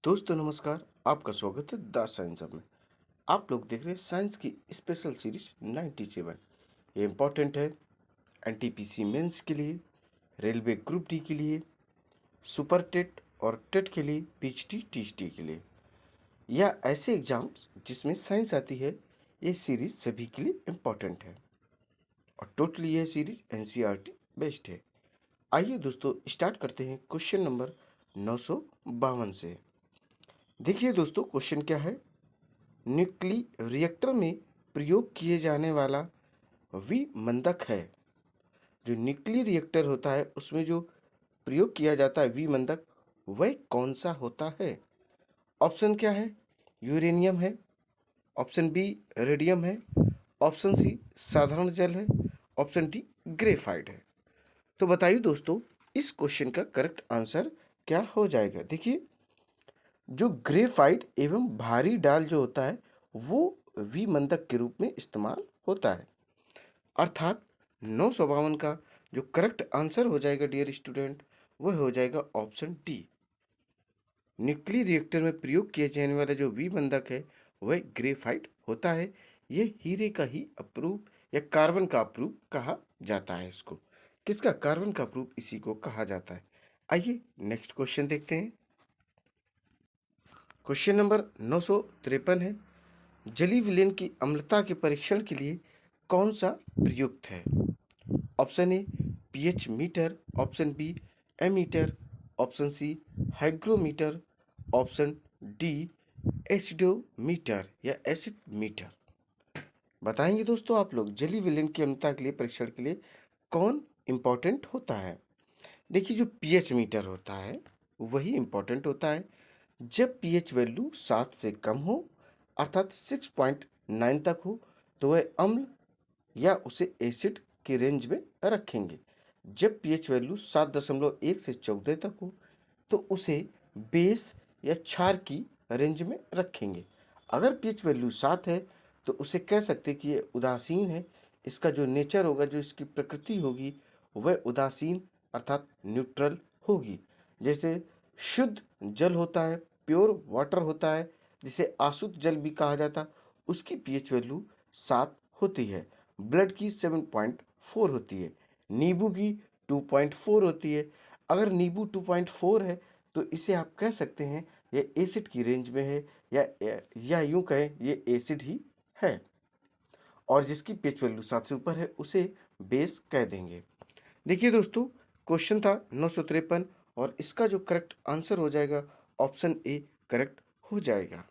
दोस्तों नमस्कार। आपका स्वागत है द साइंस हब में। आप लोग देख रहे हैं साइंस की स्पेशल सीरीज 97। ये इम्पोर्टेंट है एनटीपीसी मेंस के लिए, रेलवे ग्रुप डी के लिए, सुपर टेट और टेट के लिए, पीएचडी टीएचडी के लिए, या ऐसे एग्जाम्स जिसमें साइंस आती है। ये सीरीज सभी के लिए इम्पोर्टेंट है और टोटली यह सीरीज एनसीईआरटी बेस्ड है। आइए दोस्तों स्टार्ट करते हैं क्वेश्चन नंबर 952 से। देखिए दोस्तों, क्वेश्चन क्या है। न्यूक्लियर रिएक्टर में प्रयोग किए जाने वाला विमंदक है। जो न्यूक्लियर रिएक्टर होता है उसमें जो प्रयोग किया जाता है विमंदक, वह कौन सा होता है। ऑप्शन क्या है। यूरेनियम है, ऑप्शन बी रेडियम है, ऑप्शन सी साधारण जल है, ऑप्शन डी ग्रेफाइट है। तो बताइए दोस्तों, इस क्वेश्चन का करेक्ट आंसर क्या हो जाएगा। देखिए, जो ग्रेफाइट एवं भारी डाल जो होता है वो विमंदक के रूप में इस्तेमाल होता है। अर्थात 952 का जो करेक्ट आंसर हो जाएगा डियर स्टूडेंट, वह हो जाएगा ऑप्शन डी। न्यूक्लियर रिएक्टर में प्रयोग किए जाने वाला जो विमंदक है वह ग्रेफाइट होता है। यह हीरे का ही अप्रूप या कार्बन का अप्रूप कहा जाता है। इसको किसका, कार्बन का अप्रूप इसी को कहा जाता है। आइए नेक्स्ट क्वेश्चन देखते हैं। क्वेश्चन नंबर 953 है। जलीय विलयन की अम्लता के परीक्षण के लिए कौन सा प्रयुक्त है। Option A pH meter, option B ammeter, option C hygrometer, option D acidometer या एसिड मीटर। बताएंगे दोस्तों आप लोग, जलीय विलयन की अम्लता के लिए परीक्षण के लिए कौन इंपॉर्टेंट होता है। देखिए, जो पीएच मीटर होता है वही इंपॉर्टेंट होता है। जब पीएच वैल्यू 7 से कम हो, अर्थात 6.9 तक हो, तो वह अम्ल या उसे एसिड के रेंज में रखेंगे। जब पीएच वैल्यू 7.1 से 14 तक हो, तो उसे बेस या क्षार की रेंज में रखेंगे। अगर पीएच वैल्यू 7 है तो उसे कह सकते कि ये उदासीन है। इसका जो नेचर होगा, जो इसकी प्रकृति होगी, वह उदासीन अर्थात न्यूट्रल होगी। जैसे शुद्ध जल होता है, प्योर वाटर होता है, जिसे आशुद्ध जल भी कहा जाता है, उसकी पीएच वैल्यू 7 होती है। ब्लड की 7.4 होती है, नींबू की 2.4 होती है। अगर नींबू 2.4 है तो इसे आप कह सकते हैं ये एसिड की रेंज में है, या यूं कहें ये एसिड ही है। और जिसकी पीएच वैल्यू 7 से ऊपर है उसे बेस कह देंगे। देखिए दोस्तों, क्वेश्चन था 953 और इसका जो करेक्ट आंसर हो जाएगा ऑप्शन ए करेक्ट हो जाएगा।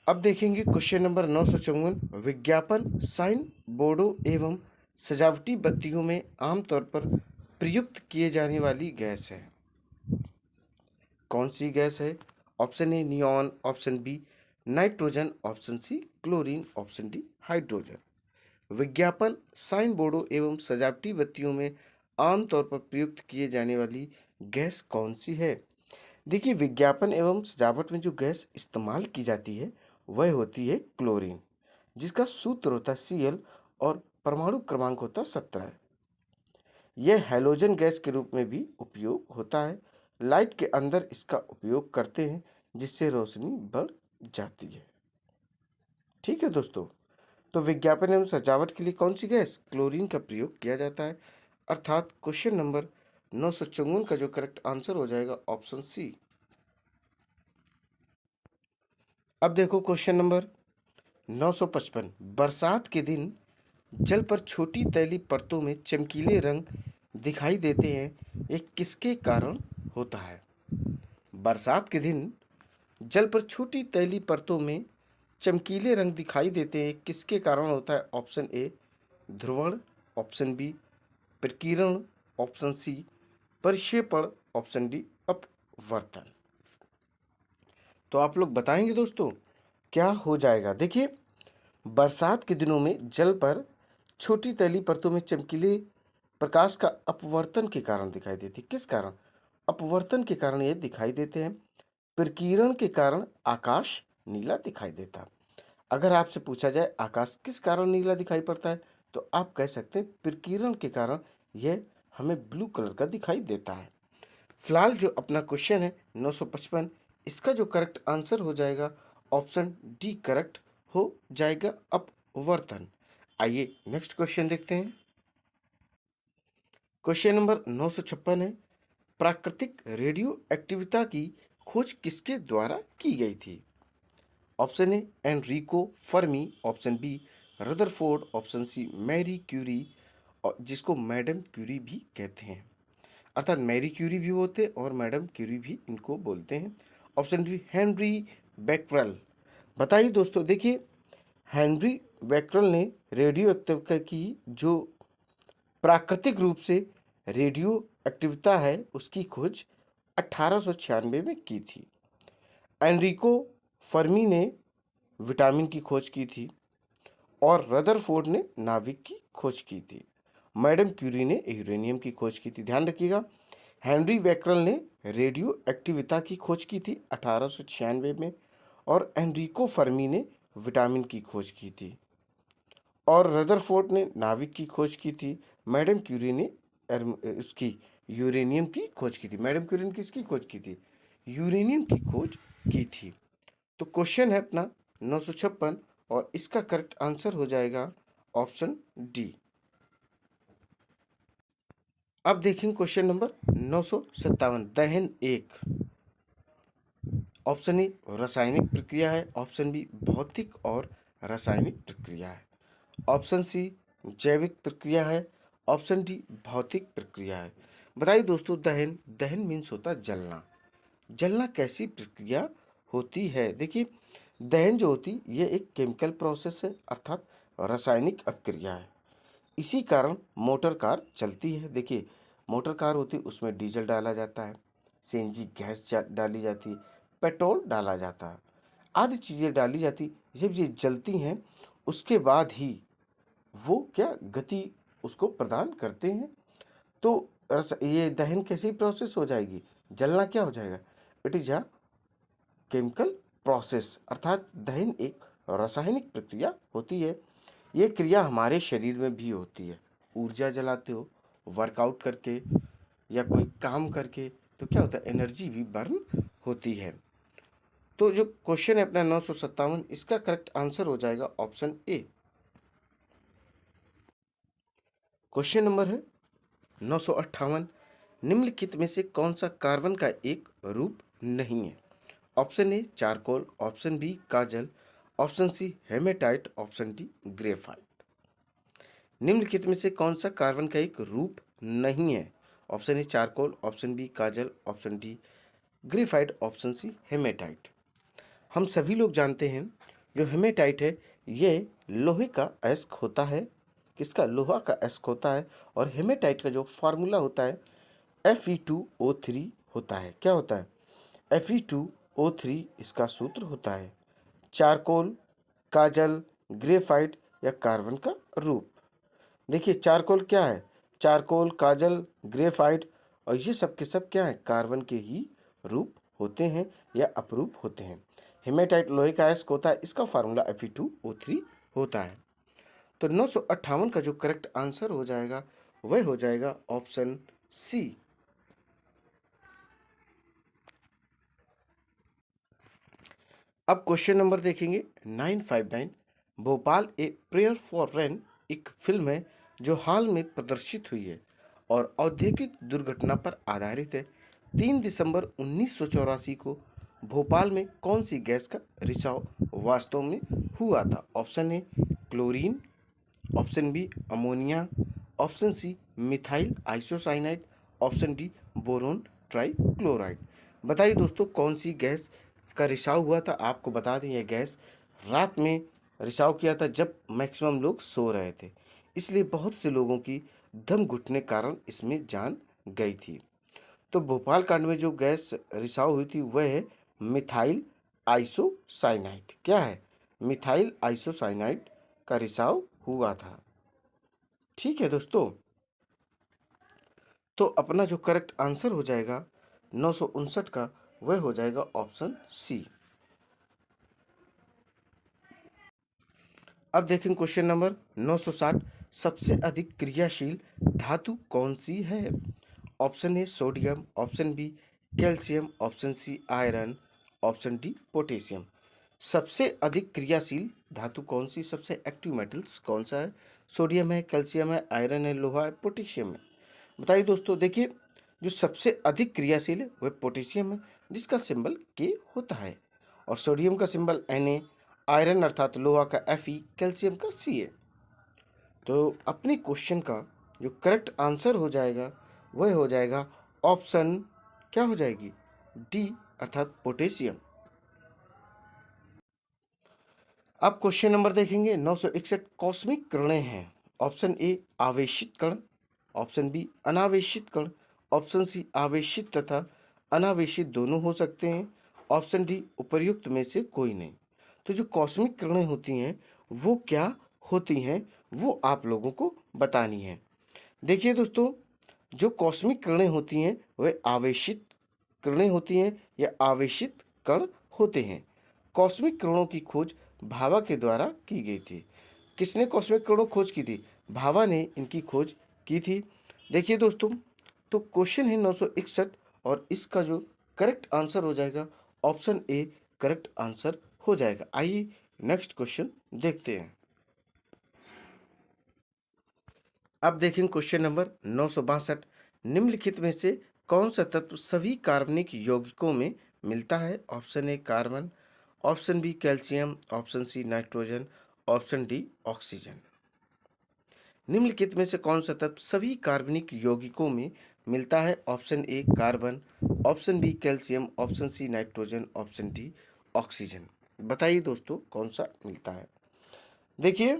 अब देखेंगे क्वेश्चन नंबर 954। विज्ञापन, साइन बोर्डों एवं सजावटी बत्तियों में आमतौर पर प्रयुक्त किए जाने वाली गैस है। कौन सी गैस है। Option A neon, option B nitrogen, option C chlorine, option D hydrogen. विज्ञापन, साइन बोर्डों एवं सजावटी बत्तियों में आमतौर पर प्रयुक्त किए जाने वाली गैस कौन सी है। देखिए, विज्ञापन एवं सजावट में जो गैस इस्तेमाल की जाती है वह होती है क्लोरीन, जिसका सूत्र होता है Cl और परमाणु क्रमांक होता है 17। यह हैलोजन गैस के रूप में भी उपयोग होता है। लाइट के अंदर इसका उपयोग करते हैं जिससे रोशनी बढ़ जाती है। ठीक है दोस्तों, तो विज्ञापन एवं सजावट के लिए कौन सी गैस, क्लोरीन का प्रयोग किया जाता है। अर्थात क्वेश्चन नंबर 954 का जो करेक्ट आंसर हो जाएगा ऑप्शन सी। अब देखो क्वेश्चन नंबर 955। बरसात के दिन जल पर छोटी तैलीय परतों में चमकीले रंग दिखाई देते हैं, ये किसके कारण होता है। बरसात के दिन जल पर छोटी तैलीय परतों में चमकीले रंग दिखाई देते हैं, किसके कारण होता है। ऑप्शन ए ध्रुवण, ऑप्शन बी प्रकीर्ण, ऑप्शन सी परिक्षेपण, ऑप्शन डी अपवर्तन। तो आप लोग बताएंगे दोस्तों क्या हो जाएगा। देखिए, बरसात के दिनों में जल पर छोटी तैलीय परतों में चमकीले प्रकाश का अपवर्तन के कारण दिखाई देती है। किस कारण, अपवर्तन के कारण ये दिखाई देते हैं। प्रकीर्णन के कारण आकाश नीला दिखाई देता है। अगर आपसे पूछा जाए आकाश किस कारण नीला दिखाई पड़ता है, तो आप कह सकते हैं प्रकीर्णन के कारण यह हमें ब्लू कलर का दिखाई देता है। फिलहाल जो अपना क्वेश्चन है 955, इसका जो करेक्ट आंसर हो जाएगा ऑप्शन डी करेक्ट हो जाएगा, अपवर्तन। आइए नेक्स्ट क्वेश्चन देखते हैं। क्वेश्चन नंबर 956 है, प्राकृतिक रेडियो एक्टिविता की खोज किसके द्वारा की गई थी? Option A Enrico Fermi, option B Rutherford, option C Marie Curie, और जिसको मैडम क्यूरी भी कहते हैं, अर्थात मैरी क्यूरी भी होते और मैडम क्यूरी भी इनको बोलते हैं। Option D Henry Becquerel. बताइए दोस्तों, देखिए हेनरी बैक्वेल ने रेडियो एक्टिविटी की जो प्राकृतिक रूप से रेडियो एक्टिविता है उसकी खोज 1896 में की थी। एनरिको फर्मी ने विटामिन की खोज की थी और रदरफोर्ड ने नाभिक की खोज की थी। मैडम क्यूरी ने यूरेनियम की खोज की थी। ध्यान रखिएगा, हेनरी बैक्वेल ने रेडियो एक्टिविता की खोज की थी 1896 में, और एनरिको फर्मी ने विटामिन की खोज की थी, और रदरफोर्ड ने नाभिक की खोज की थी। मैडम क्यूरी ने उसकी यूरेनियम की खोज की थी। मैडम क्यूरी ने किसकी खोज की थी? यूरेनियम की खोज की थी। तो क्वेश्चन है अपना 956 और इसका करेक्ट आंसर हो जाएगा ऑप्शन डी। अब देखेंगे क्वेश्चन नंबर 957, दहन एक। ऑप्शन ए रासायनिक प्रक्रिया है, ऑप्शन बी भौतिक और रासायनिक प्रक्रिया है, ऑप्शन सी जैविक प्रक्रिया है, ऑप्शन डी भौतिक प्रक्रिया है। बताइए दोस्तों, दहन दहन मीन्स होता है जलना। जलना कैसी प्रक्रिया होती है? देखिए, दहन जो होती ये एक केमिकल प्रोसेस है, अर्थात रासायनिक अभिक्रिया है। इसी कारण मोटर कार चलती है। देखिए, मोटर कार होती है उसमें डीजल डाला जाता है, सीएनजी गैस डाली जाती है, पेट्रोल डाला जाता है, आदि चीज़ें डाली जाती। जब ये जलती हैं उसके बाद ही वो क्या गति उसको प्रदान करते हैं। तो ये दहन कैसी प्रोसेस हो जाएगी? जलना क्या हो जाएगा? It is a chemical process, अर्थात दहन एक रासायनिक प्रक्रिया होती है। ये क्रिया हमारे शरीर में भी होती है। ऊर्जा जलाते हो वर्कआउट करके या कोई काम करके, तो क्या होता है? एनर्जी भी बर्न होती है। तो जो क्वेश्चन है अपना 957, इसका करेक्ट आंसर हो जाएगा ऑप्शन ए। क्वेश्चन नंबर है 958, निम्नलिखित में से कौन सा कार्बन का एक रूप नहीं है? Option A charcoal, option B kajal, option C hematite, option D graphite. निम्नलिखित में से कौन सा कार्बन का एक रूप नहीं है? Option A charcoal, option B kajal, option D graphite, option C hematite. हम सभी लोग जानते हैं जो हेमेटाइट है ये लोहे का अयस्क होता है। किसका? लोहा का अयस्क होता है। और हेमेटाइट का जो फार्मूला होता है Fe2O3 होता है। क्या होता है? Fe2O3 इसका सूत्र होता है। चारकोल, काजल, ग्रेफाइट या कार्बन का रूप। देखिए, चारकोल क्या है? चारकोल, काजल, ग्रेफाइट और ये सब के सब क्या है? कार्बन के ही रूप होते हैं या अपरूप होते हैं। हेमेटाइट लोहे का अयस्क होता है, इसका फार्मूला Fe2O3 होता है। तो 958 का जो करेक्ट आंसर हो जाएगा वह हो जाएगा ऑप्शन सी। अब क्वेश्चन नंबर देखेंगे 959, Bhopal a prayer for rain एक फिल्म है जो हाल में प्रदर्शित हुई है और औद्योगिक दुर्घटना पर आधारित है। 3 दिसंबर 1984 को भोपाल में कौन सी गैस का रिसाव वास्तव में हुआ था? Option A chlorine, option B ammonia, option C methyl isocyanide, option D boron trichloride. बताइए दोस्तों, कौन सी गैस का रिसाव हुआ था? आपको बता दें, यह गैस रात में रिसाव किया था जब मैक्सिमम लोग सो रहे थे, इसलिए बहुत से लोगों की दम घुटने के कारण इसमें जान गई थी। तो भोपाल कांड में जो गैस रिसाव हुई थी वह है मिथाइल आइसोसाइनाइड। क्या है? मिथाइल आइसोसाइनाइड का रिसाव हुआ था। ठीक है दोस्तों, तो अपना जो करेक्ट आंसर हो जाएगा 959 का वह हो जाएगा ऑप्शन सी। अब देखें क्वेश्चन नंबर 960, सबसे अधिक क्रियाशील धातु कौन सी है? Option A sodium, option B calcium, option C iron, option D potassium. सबसे अधिक क्रियाशील धातु कौन सी, सबसे एक्टिव मेटल्स कौन सा है? सोडियम है, कैल्शियम है, आयरन है, लोहा है, पोटेशियम है। बताइए दोस्तों। देखिए, जो सबसे अधिक क्रियाशील है वह पोटेशियम है, जिसका सिंबल के होता है, और सोडियम का सिंबल Na, आयरन अर्थात लोहा का Fe, कैल्शियम का C है। तो अपने क्वेश्चन का जो करेक्ट आंसर हो जाएगा वह हो जाएगा ऑप्शन, क्या हो जाएगी, डी अर्थात पोटेशियम। अब क्वेश्चन नंबर देखेंगे 961। कॉस्मिक किरणें हैं। ऑप्शन ए आवेशित कण, ऑप्शन बी अनावेशित कण, ऑप्शन सी आवेशित तथा अनावेशित दोनों हो सकते हैं, ऑप्शन डी उपर्युक्त में से कोई नहीं। तो जो कॉस्मिक किरणें होती हैं वो क्या होती हैं, वो आप लोगों को बतानी है। देखिए दोस्तों, जो कॉस्मिक किरणें होती हैं वह आवेशित किरणें होती हैं या आवेशित कण होते हैं। कॉस्मिक किरणों की खोज भाभा के द्वारा की गई थी। किसने कॉस्मिक किरणों खोज की थी? भाभा ने इनकी खोज की थी। देखिए दोस्तों, तो क्वेश्चन है 961 और इसका जो करेक्ट आंसर हो जाएगा ऑप्शन ए करेक्ट आंसर हो जाएगा। आइए नेक्स्ट क्वेश्चन देखते हैं। अब देखें क्वेश्चन नंबर 962। निम्नलिखित में से कौन सा तत्व सभी कार्बनिक यौगिकों में मिलता है? Option A carbon, option B calcium, option C nitrogen, option D oxygen. निम्नलिखित में से कौन सा तत्व सभी कार्बनिक यौगिकों में मिलता है? Option A carbon, option B calcium, option C nitrogen, option D oxygen. बताइए दोस्तों कौन सा मिलता है। देखिए,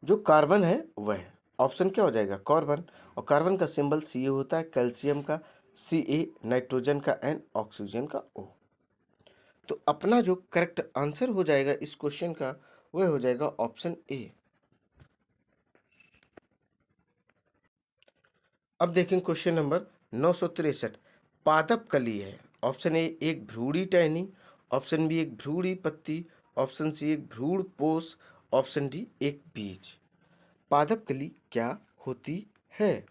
जो कार्बन है वह ऑप्शन क्या हो जाएगा, कार्बन, और कार्बन का सिंबल सी होता है, कैल्शियम का Ca, नाइट्रोजन का N, ऑक्सीजन का O। तो अपना जो करेक्ट आंसर हो जाएगा इस क्वेश्चन का वह हो जाएगा ऑप्शन ए। अब देखें क्वेश्चन नंबर 963। पादप कली है। ऑप्शन ए एक भ्रूणी टहनी, ऑप्शन बी एक भ्रूणी पत्ती, ऑप्शन सी एक भ्रूण पोष, ऑप्शन डी एक बीज। पादप कली क्या होती है?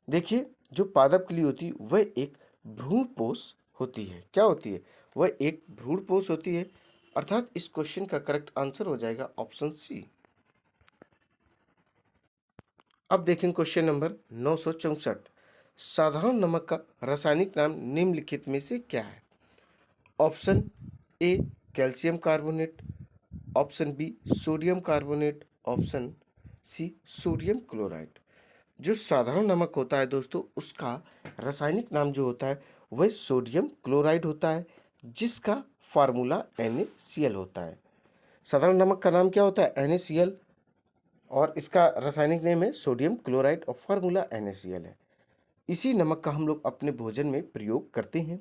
देखिए, जो पादप कली होती है वह एक भ्रूणपोष होती है। क्या होती है? वह एक भ्रूणपोष होती है, अर्थात इस क्वेश्चन का करेक्ट आंसर हो जाएगा ऑप्शन सी। अब देखें क्वेश्चन नंबर 964। साधारण नमक का रासायनिक नाम निम्नलिखित में से क्या है? Option A calcium carbonate, option B sodium carbonate, option C sodium chloride. जो साधारण नमक होता है दोस्तों, उसका रासायनिक नाम जो होता है वह सोडियम क्लोराइड होता है, जिसका फार्मूला NaCl होता है। साधारण नमक का नाम क्या होता है? NaCl, और इसका रासायनिक नेम है सोडियम क्लोराइड और फार्मूला NaCl है। इसी नमक का हम लोग अपने भोजन में प्रयोग करते हैं।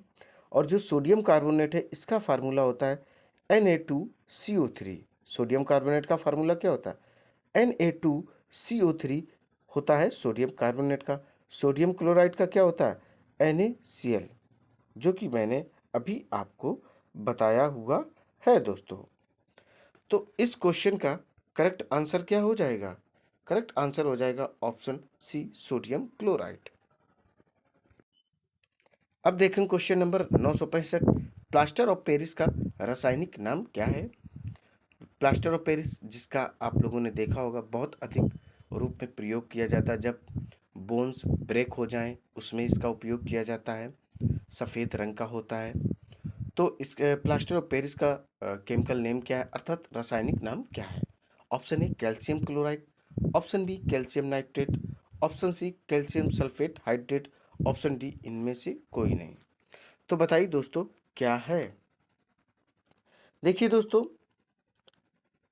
और जो सोडियम कार्बोनेट है इसका फार्मूला होता है Na2CO3। सोडियम कार्बोनेट का फार्मूला क्या होता है? Na2CO3 होता है सोडियम कार्बोनेट का। सोडियम क्लोराइड का क्या होता है? NaCl, जो कि मैंने अभी आपको बताया हुआ है दोस्तों। तो इस क्वेश्चन का करेक्ट आंसर क्या हो जाएगा? करेक्ट आंसर हो जाएगा ऑप्शन सी सोडियम क्लोराइड। अब देखें question number 965। Plaster of Paris का रासायनिक नाम क्या है? प्लास्टर ऑफ पेरिस, जिसका आप लोगों ने देखा होगा बहुत अधिक रूप में प्रयोग किया जाता है, जब बोन्स ब्रेक हो जाएं उसमें इसका उपयोग किया जाता है, सफ़ेद रंग का होता है। तो इस प्लास्टर ऑफ पेरिस का केमिकल नेम क्या है, अर्थात रासायनिक नाम क्या है? Option A calcium chloride, option B calcium nitrate, option C calcium sulphate hydrate, option D इनमें से कोई नहीं। तो बताइए दोस्तों क्या है। देखिए दोस्तों,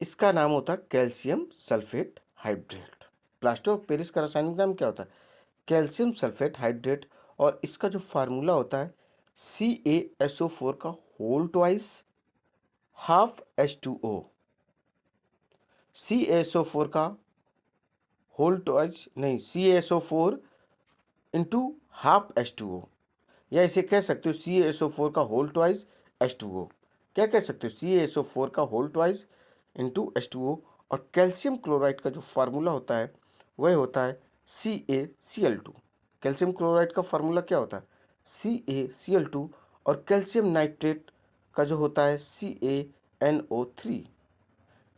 इसका नाम होता है calcium sulphate hydrate. Plaster of Paris का रासायनिक नाम क्या होता है? कैल्शियम सल्फेट हाइड्रेट, और इसका जो फार्मूला होता है CaSO4 का whole twice half H2O। CaSO4 का होल ट्वाइस नहीं, CaSO4 इंटू हाफ H2O, या इसे कह सकते हो CaSO4 का होल ट्वाइस H2O। क्या कह सकते हो? CaSO4 का होल ट्वाइस इंटू H2O। और कैल्शियम क्लोराइड का जो फार्मूला होता है वह होता है CaCl2। कैल्शियम क्लोराइड का फार्मूला क्या होता है? CaCl2। और कैल्शियम नाइट्रेट का जो होता है CaNO3।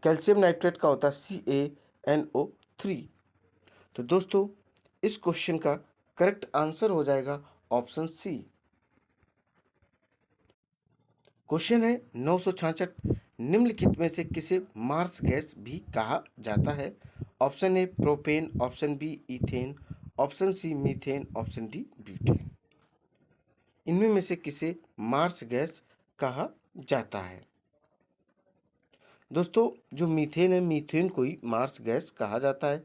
कैल्शियम नाइट्रेट का होता है CaNO3। तो दोस्तों इस क्वेश्चन का करेक्ट आंसर हो जाएगा ऑप्शन सी। क्वेश्चन है 966, निम्नलिखित में से किसे मार्स गैस भी कहा जाता है? Option A propane, option B ethane, option C methane, option D butane. इनमें में से किसे मार्स गैस कहा जाता है? दोस्तों जो मीथेन है, मीथेन को ही मार्स गैस कहा जाता है।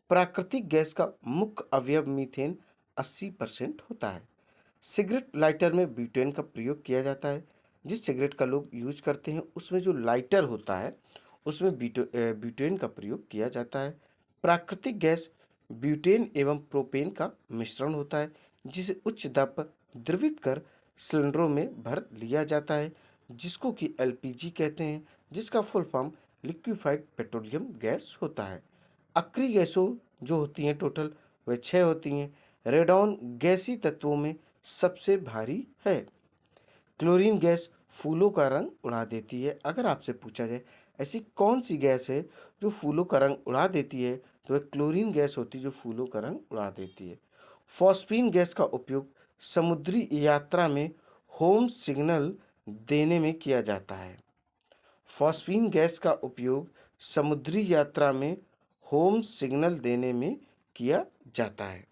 प्राकृतिक गैस का मुख्य अवयव मीथेन 80% होता है। सिगरेट लाइटर में ब्यूटेन का प्रयोग किया जाता है। जिस सिगरेट का लोग यूज करते हैं उसमें जो लाइटर होता है उसमें ब्यूटेन का प्रयोग किया जाता है। प्राकृतिक गैस ब्यूटेन एवं प्रोपेन का मिश्रण होता है, जिसे उच्च दाब पर द्रवित कर सिलेंडरों में भर लिया जाता है, जिसको कि एलपीजी कहते हैं, जिसका full form liquefied petroleum gas होता है। अक्रिय गैसों जो होती हैं टोटल वह 6 होती हैं। रेडॉन गैसीय तत्वों में सबसे भारी है। क्लोरीन गैस फूलों का रंग उड़ा देती है। अगर आपसे पूछा जाए ऐसी कौन सी गैस है जो फूलों का रंग उड़ा देती है, तो वह क्लोरीन गैस होती है जो फूलों का रंग उड़ा देती है। फॉस्फीन गैस का उपयोग समुद्री यात्रा में होम सिग्नल देने में किया जाता है। फॉस्फीन गैस का उपयोग समुद्री यात्रा में होम सिग्नल देने में किया जाता है।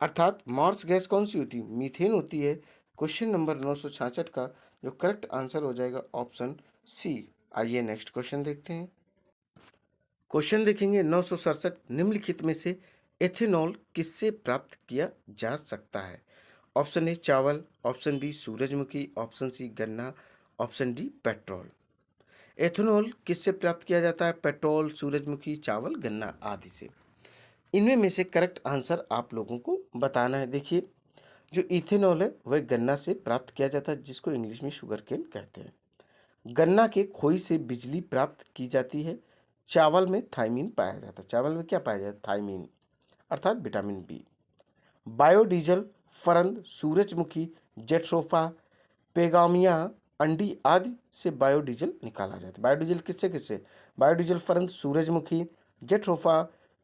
अर्थात मार्स गैस कौन सी होती है? मीथेन होती है। क्वेश्चन नंबर 966 का जो करेक्ट आंसर हो जाएगा ऑप्शन सी। आइए नेक्स्ट क्वेश्चन देखते हैं। क्वेश्चन देखेंगे 967, निम्नलिखित में से एथेनॉल किससे प्राप्त किया जा सकता है? ऑप्शन ए चावल, ऑप्शन बी सूरजमुखी, ऑप्शन सी गन्ना, ऑप्शन डी पेट्रोल। एथेनॉल किससे प्राप्त किया जाता है? पेट्रोल, सूरजमुखी, चावल, गन्ना आदि से। इनमें में से करेक्ट आंसर आप लोगों को बताना है। देखिए जो इथेनॉल है वह गन्ना से प्राप्त किया जाता है, जिसको इंग्लिश में शुगर केन कहते हैं। गन्ना के खोई से बिजली प्राप्त की जाती है। चावल में थाइमिन पाया जाता है। चावल में क्या पाया जाता है? थाइमिन अर्थात विटामिन बी। बायोडीजल फरंद, सूरजमुखी, जेट्रोफा, पेगामिया, अंडी आदि से बायोडीजल निकाला जाता है। बायोडीजल किससे किससे? बायोडीजल फरंद, सूरजमुखी, जेट्रोफा,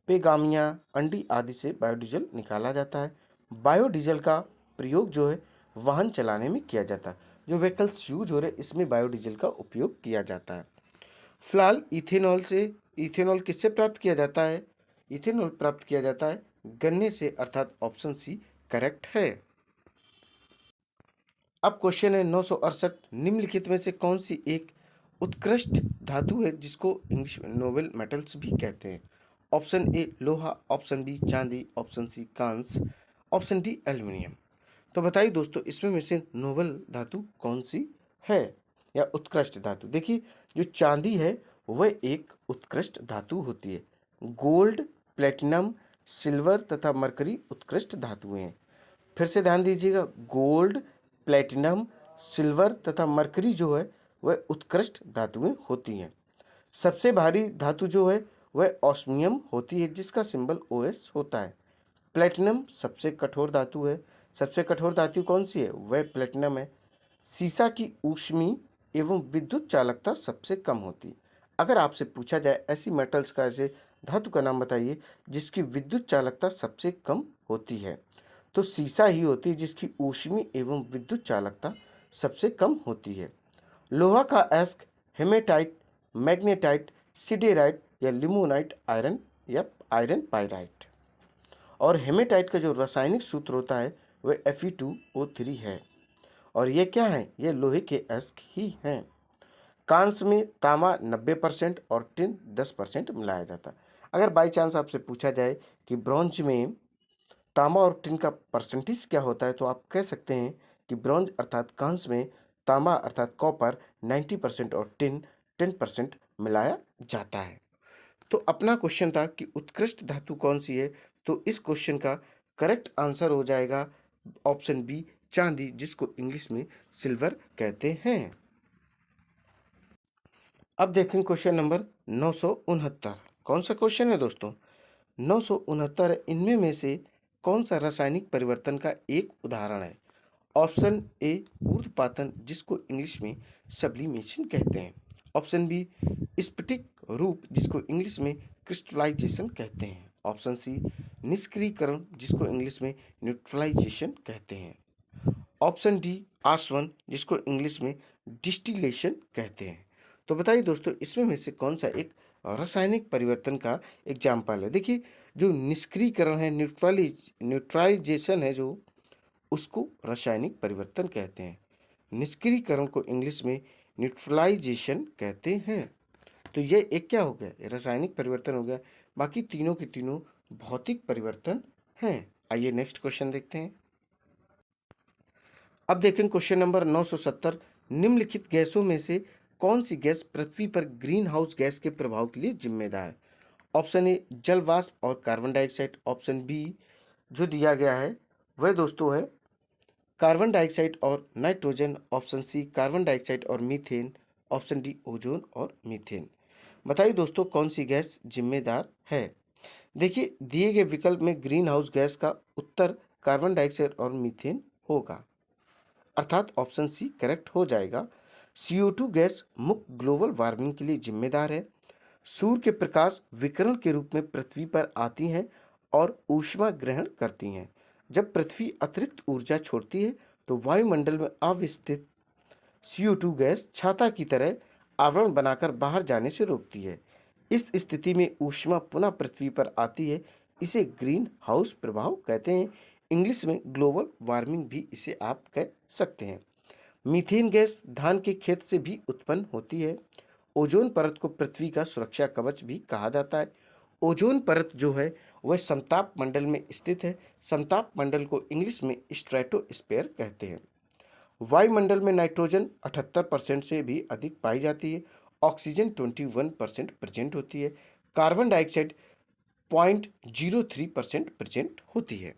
पेगामिया, अंडी आदि से बायोडीजल निकाला जाता है। बायोडीजल का प्रयोग जो है वाहन चलाने में किया जाता है। जो व्हीकल्स यूज हो रहे हैं इसमें बायोडीजल का उपयोग किया जाता है। फिलहाल इथेनॉल किससे प्राप्त किया जाता है? इथेनॉल प्राप्त किया जाता है गन्ने से, अर्थात ऑप्शन सी करेक्ट है। अब क्वेश्चन है 968, निम्नलिखित में से कौन सी एक उत्कृष्ट धातु है जिसको इंग्लिश में नोबेल मेटल्स भी कहते हैं? ऑप्शन ए लोहा, ऑप्शन बी चांदी, ऑप्शन सी कांस्य, ऑप्शन डी एल्युमिनियम। तो बताइए दोस्तों इसमें में से नोबेल धातु कौन सी है या उत्कृष्ट धातु? देखिए जो चांदी है वह एक उत्कृष्ट धातु होती है। गोल्ड, प्लेटिनम, सिल्वर तथा मरकरी उत्कृष्ट धातुएं हैं। फिर से ध्यान दीजिएगा, गोल्ड, प्लेटिनम, सिल्वर तथा मरकरी जो है वह उत्कृष्ट धातुएं होती हैं। सबसे भारी धातु जो है वह ऑस्मियम होती है, जिसका सिंबल OS होता है। प्लेटिनम सबसे कठोर धातु है। सबसे कठोर धातु कौन सी है? वह प्लेटिनम है। सीसा की ऊष्मी एवं विद्युत चालकता सबसे कम होती है। अगर आपसे पूछा जाए ऐसी मेटल्स का, ऐसे धातु का नाम बताइए जिसकी विद्युत चालकता सबसे कम होती है, तो सीसा ही होती है जिसकी ऊष्मी एवं विद्युत चालकता सबसे कम होती है। लोहा का एस्क हेमेटाइट, मैग्नेटाइट, सिडेराइट या लिमोनाइट आयरन या आयरन पाइराइट। और हेमेटाइट का जो रासायनिक सूत्र होता है वह Fe2O3 है। और ये क्या है? ये लोहे के एस्क ही हैं। कांस्य में तांबा 90% और टिन 10% मिलाया जाता है। अगर बाई चांस आपसे पूछा जाए कि ब्रॉन्ज में तांबा और टिन का परसेंटेज क्या होता है, तो आप कह सकते हैं कि ब्रॉन्ज अर्थात कांस्य में तांबा अर्थात कॉपर 90% और टिन 10% मिलाया जाता है। तो अपना क्वेश्चन था कि उत्कृष्ट धातु कौन सी है, तो इस क्वेश्चन का करेक्ट आंसर हो जाएगा ऑप्शन बी चांदी, जिसको इंग्लिश में सिल्वर कहते हैं। अब देखें क्वेश्चन नंबर 969। कौन सा क्वेश्चन है दोस्तों? 969 है, इनमें में से कौन सा रासायनिक परिवर्तन का एक उदाहरण है? ऑप्शन ए ऊर्ध्वपातन, जिसको इंग्लिश में सब्लिमेशन कहते हैं। ऑप्शन बी स्फटिक रूप, जिसको इंग्लिश में क्रिस्टलाइजेशन कहते हैं। ऑप्शन सी निष्क्रियकरण, जिसको इंग्लिश में न्यूट्रलाइजेशन कहते हैं। ऑप्शन डी आसवन, जिसको इंग्लिश में डिस्टिलेशन कहते हैं। तो बताइए दोस्तों, इसमें में से कौन सा एक रासायनिक परिवर्तन का एग्जाम्पल है? देखिए, जो निष्क्रियकरण है, न्यूट्रलाइजेशन है, जो उसको रासायनिक परिवर्तन कहते हैं। निष्क्रियकरण को इंग्लिश में न्यूट्रलाइजेशन कहते हैं। तो ये एक क्या हो गया? ये रासायनिक परिवर्तन हो गया। बाकी तीनों के तीनों भौतिक परिवर्तन हैं। आइए नेक्स्ट क्वेश्चन देखते हैं। अब देखें क्वेश्चन नंबर 970। निम्नलिखित गैसों में से कौन सी गैस पृथ्वी पर ग्रीन हाउस गैस के प्रभाव के लिए जिम्मेदार है? ऑप्शन ए जल वाष्प और कार्बन डाइऑक्साइड। ऑप्शन बी जो दिया गया है वह दोस्तों है कार्बन डाइऑक्साइड और नाइट्रोजन। ऑप्शन सी कार्बन डाइऑक्साइड और मीथेन। ऑप्शन डी ओजोन और मीथेन। बताइए दोस्तों, कौन सी गैस जिम्मेदार है? देखिए, दिए गए विकल्प में ग्रीन हाउस गैस का उत्तर कार्बन डाइऑक्साइड और मीथेन होगा, अर्थात ऑप्शन सी करेक्ट हो जाएगा। CO2 गैस मुक्त ग्लोबल वार्मिंग के लिए जिम्मेदार है। सूर्य के प्रकाश विकिरण के रूप में पृथ्वी पर आती हैं और ऊष्मा ग्रहण करती हैं। जब पृथ्वी अतिरिक्त ऊर्जा छोड़ती है तो वायुमंडल में अवस्थित CO2 गैस छाता की तरह आवरण बनाकर बाहर जाने से रोकती है। इस स्थिति में ऊष्मा पुनः पृथ्वी पर आती है। इसे ग्रीन हाउस प्रभाव कहते हैं। इंग्लिश में ग्लोबल वार्मिंग भी इसे आप कह सकते हैं। मीथेन गैस धान के खेत से भी उत्पन्न होती है। ओजोन परत को पृथ्वी का सुरक्षा कवच भी कहा जाता है। ओजोन परत जो है वह समताप मंडल में स्थित है। समताप मंडल को इंग्लिश में स्ट्रेटोस्फीयर कहते हैं। वायुमंडल में नाइट्रोजन 78% से भी अधिक पाई जाती है। ऑक्सीजन 21% प्रेजेंट होती है। कार्बन डाइऑक्साइड 0.03% प्रेजेंट होती है।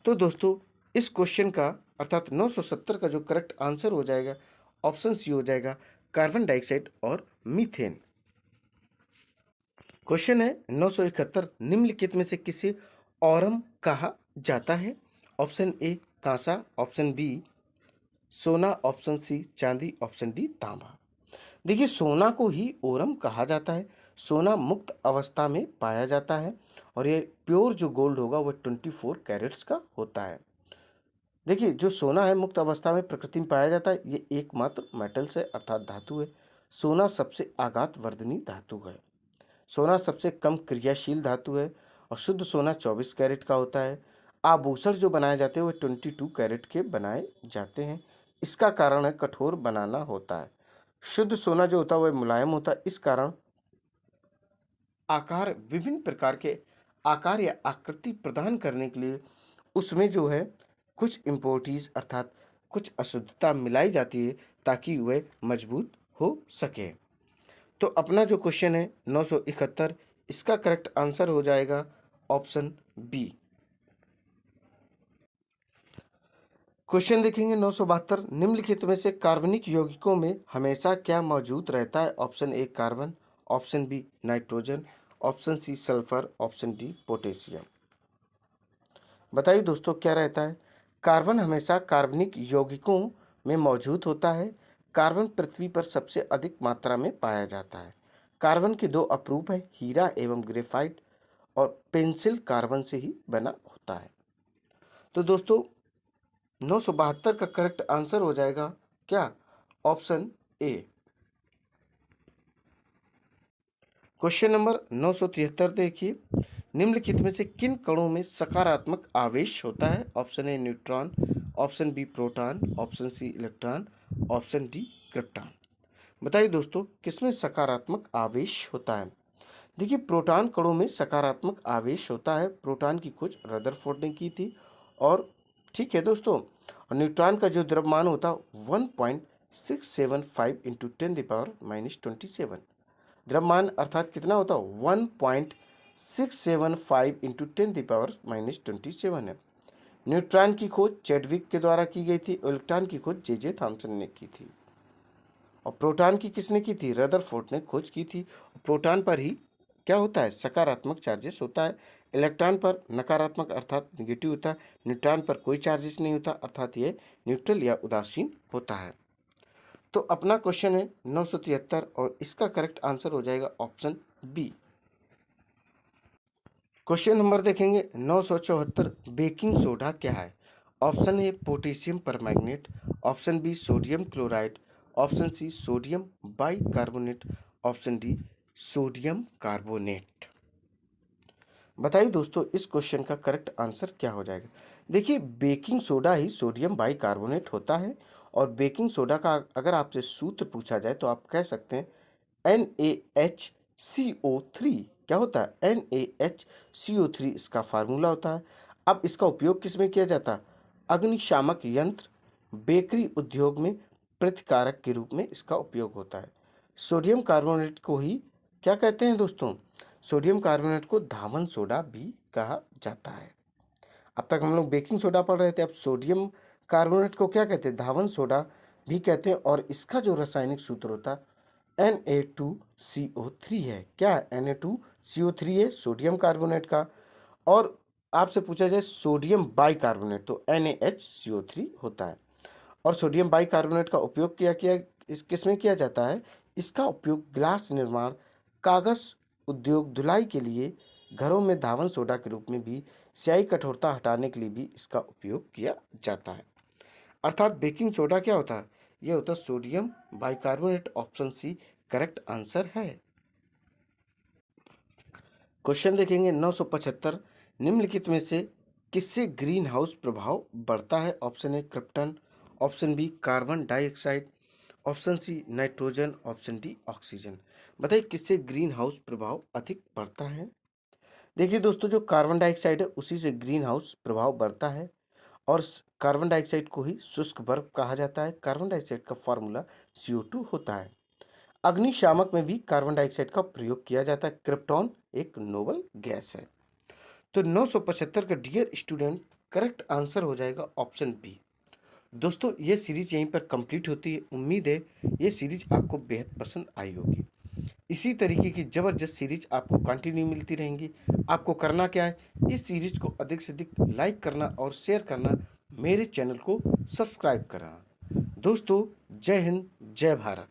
तो दोस्तों, इस क्वेश्चन का अर्थात 970 का जो करेक्ट आंसर हो जाएगा, ऑप्शन सी हो जाएगा, कार्बन डाइऑक्साइड और मीथेन। क्वेश्चन है 971। निम्नलिखित में से किसे औरम कहा जाता है? ऑप्शन ए कांसा। ऑप्शन बी सोना। ऑप्शन सी चांदी। ऑप्शन डी तांबा। देखिए, सोना को ही ओरम कहा जाता है। सोना मुक्त अवस्था में पाया जाता है और ये प्योर जो गोल्ड होगा वह 24 कैरेट्स का होता है। देखिए, जो सोना है मुक्त अवस्था में प्रकृति में पाया जाता है, ये एकमात्र मेटल्स है अर्थात धातु है। सोना सबसे आघात वर्धनी धातु है। सोना सबसे कम क्रियाशील धातु है और शुद्ध सोना 24 कैरेट का होता है। आभूषण जो बनाए जाते हैं वो 22 कैरेट के बनाए जाते हैं। इसका कारण है कठोर बनाना होता है। शुद्ध सोना जो होता है वह मुलायम होता है। इस कारण आकार विभिन्न प्रकार के आकार या आकृति प्रदान करने के लिए उसमें जो है कुछ इम्प्योरिटीज अर्थात कुछ अशुद्धता मिलाई जाती है ताकि वह मजबूत हो सके। तो अपना जो क्वेश्चन है 971, इसका करेक्ट आंसर हो जाएगा ऑप्शन बी। क्वेश्चन देखेंगे 972। निम्नलिखित में से कार्बनिक यौगिकों में हमेशा क्या मौजूद रहता है? Option A carbon. Option B nitrogen. Option C sulphur. Option D potassium. बताइए दोस्तों, क्या रहता है? कार्बन हमेशा कार्बनिक यौगिकों में मौजूद होता है। कार्बन पृथ्वी पर सबसे अधिक मात्रा में पाया जाता है। कार्बन के दो अपरूप है, हीरा एवं ग्रेफाइट, और पेंसिल कार्बन से ही बना होता है। तो दोस्तों, 972 का करेक्ट आंसर हो जाएगा क्या? Option A. क्वेश्चन नंबर 973 देखिए, निम्नलिखित में से किन कणों में सकारात्मक आवेश होता है? Option A neutron. Option B proton. Option C electron. Option D krypton. बताइए दोस्तों, किसमें सकारात्मक आवेश होता है? देखिए, प्रोटॉन कणों में सकारात्मक आवेश होता है। प्रोटॉन की खोज रदरफोर्ड ने की थी। और ठीक है दोस्तों, और न्यूट्रॉन का जो द्रव्यमान होता है 1.675 इंटू 10⁻⁻27। द्रव्यमान अर्थात कितना होता है? 1.675 इंटू 10⁻⁻27 है। न्यूट्रॉन की खोज चैडविक के द्वारा की गई थी। इलेक्ट्रॉन की खोज जे थॉमसन ने की थी। और प्रोटॉन की किसने की थी? रदरफोर्ड ने खोज की थी। प्रोटॉन पर ही क्या होता है, सकारात्मक चार्जेस होता है। इलेक्ट्रॉन पर नकारात्मक अर्थात निगेटिव होता है। न्यूट्रॉन पर कोई चार्जेस नहीं होता अर्थात ये न्यूट्रल या उदासीन होता है। तो अपना क्वेश्चन है 973 और इसका करेक्ट आंसर हो जाएगा ऑप्शन बी। क्वेश्चन नंबर देखेंगे 974, बेकिंग सोडा क्या है? Option A potassium permanganate, option B sodium chloride, option C sodium bicarbonate, option D sodium carbonate. बताइए दोस्तों इस क्वेश्चन का करेक्ट आंसर क्या हो जाएगा। देखिए बेकिंग सोडा ही सोडियम बाइकार्बोनेट होता है और बेकिंग सोडा का अगर आपसे सूत्र पूछा जाए तो आप कह सकते हैं NaHCO3। क्या होता है, NaHCO3 इसका फार्मूला होता है। अब इसका उपयोग किस में किया जाता है? अग्निशामक यंत्र, बेकरी उद्योग में प्रतिकारक के रूप में इसका उपयोग होता है। सोडियम कार्बोनेट को ही क्या कहते हैं दोस्तों? सोडियम कार्बोनेट को धावन सोडा भी कहा जाता है। अब तक हम लोग बेकिंग सोडा पढ़ रहे थे, अब सोडियम कार्बोनेट को क्या कहते हैं? धावन सोडा भी कहते हैं और इसका जो रासायनिक सूत्र होता है Na2CO3 है। क्या है? Na2CO3 है सोडियम कार्बोनेट का। और आपसे पूछा जाए सोडियम बाइकार्बोनेट तो NaHCO3 होता है। और सोडियम बाइकार्बोनेट का उपयोग इस किस में किया जाता है? इसका उपयोग ग्लास निर्माण, कागज उद्योग, धुलाई के लिए, घरों में धावन सोडा के रूप में भी, स्याही कठोरता हटाने के लिए भी इसका उपयोग किया जाता है। अर्थात बेकिंग सोडा क्या होता है? यह होता है sodium bicarbonate. Option C correct answer है। क्वेश्चन देखेंगे 975, निम्नलिखित में से किससे ग्रीन हाउस प्रभाव बढ़ता है? Option A krypton, option B carbon dioxide, option C nitrogen, option D oxygen. बताइए किससे ग्रीन हाउस प्रभाव अधिक बढ़ता है? देखिए दोस्तों जो कार्बन डाइऑक्साइड है उसी से ग्रीन हाउस प्रभाव बढ़ता है और कार्बन डाइऑक्साइड को ही शुष्क बर्फ कहा जाता है। कार्बन डाइऑक्साइड का फॉर्मूला CO2 होता है। अग्निशामक में भी कार्बन डाइऑक्साइड का प्रयोग किया जाता है। क्रिप्टॉन एक नोबल गैस है। तो 975 का डियर स्टूडेंट करेक्ट आंसर हो जाएगा ऑप्शन बी। दोस्तों ये सीरीज यहीं पर कंप्लीट होती है। उम्मीद है ये सीरीज आपको बेहद पसंद आई होगी। इसी तरीके की ज़बरदस्त सीरीज आपको कंटिन्यू मिलती रहेंगी। आपको करना क्या है, इस सीरीज को अधिक से अधिक लाइक करना और शेयर करना, मेरे चैनल को सब्सक्राइब करना। दोस्तों जय हिंद, जय भारत।